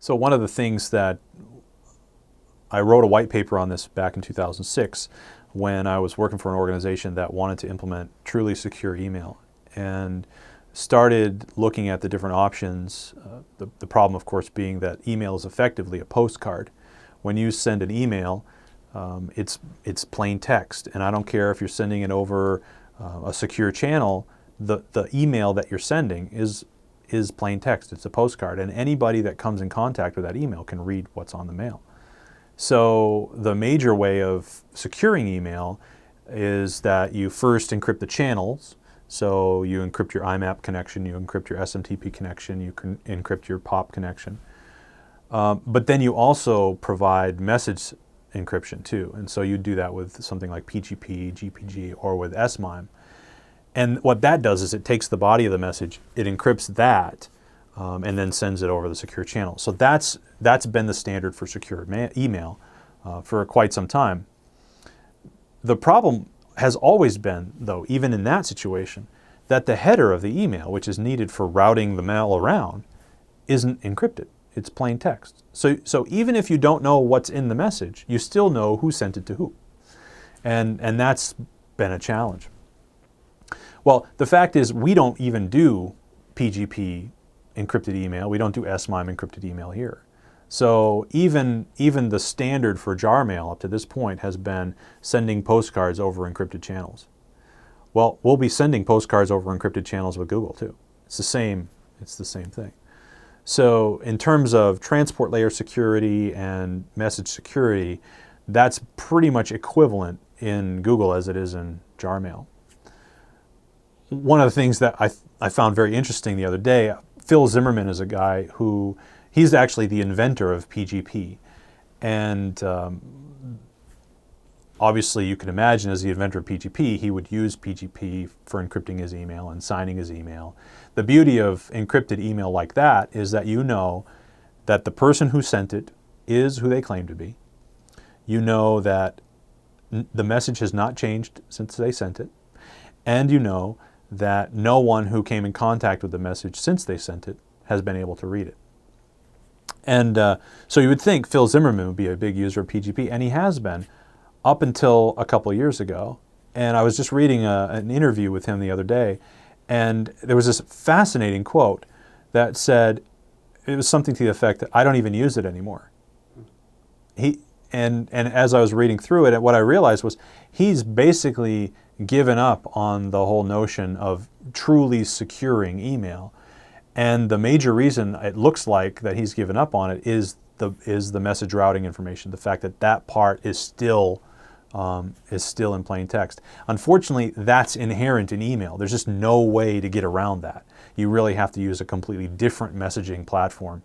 So one of the things that I wrote a white paper on this back in 2006 when I was working for an organization that wanted to implement truly secure email, and started looking at the different options. The problem, of course, being that email is effectively a postcard. When you send an email, it's plain text, and I don't care if you're sending it over a secure channel. The email that you're sending is plain text. It's a postcard, and anybody that comes in contact with that email can read what's on the mail. So the major way of securing email is that you first encrypt the channels. So you encrypt your IMAP connection, you encrypt your SMTP connection, you can encrypt your POP connection. But then you also provide message encryption too. And so you do that with something like PGP, GPG, or with SMIME. And what that does is it takes the body of the message, it encrypts that, and then sends it over the secure channel. So that's been the standard for secure email for quite some time. The problem has always been, though, even in that situation, that the header of the email, which is needed for routing the mail around, isn't encrypted. It's plain text. So even if you don't know what's in the message, you still know who sent it to who. And that's been a challenge. Well, the fact is we don't even do PGP encrypted email. We don't do SMIME encrypted email here. So even the standard for jar mail up to this point has been sending postcards over encrypted channels. Well, we'll be sending postcards over encrypted channels with Google too. It's the same thing. So in terms of transport layer security and message security, that's pretty much equivalent in Google as it is in jar mail. One of the things that I found very interesting the other day, Phil Zimmermann is a guy who, he's actually the inventor of PGP. And obviously you can imagine as the inventor of PGP, he would use PGP for encrypting his email and signing his email. The beauty of encrypted email like that is that you know that the person who sent it is who they claim to be. You know that the message has not changed since they sent it. And you know that no one who came in contact with the message since they sent it has been able to read it. And so you would think Phil Zimmermann would be a big user of PGP, and he has been up until a couple of years ago. And I was just reading an interview with him the other day, and there was this fascinating quote that said, it was something to the effect that I don't even use it anymore. And as I was reading through it, what I realized was he's basically given up on the whole notion of truly securing email. And the major reason it looks like that he's given up on it is the message routing information, the fact that that part is still in plain text. Unfortunately, that's inherent in email. There's just no way to get around that. You really have to use a completely different messaging platform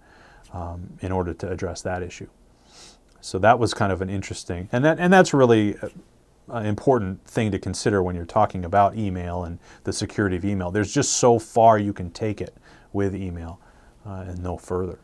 in order to address that issue. So that was kind of an interesting, and that's really an important thing to consider when you're talking about email and the security of email. There's just so far you can take it with email and no further.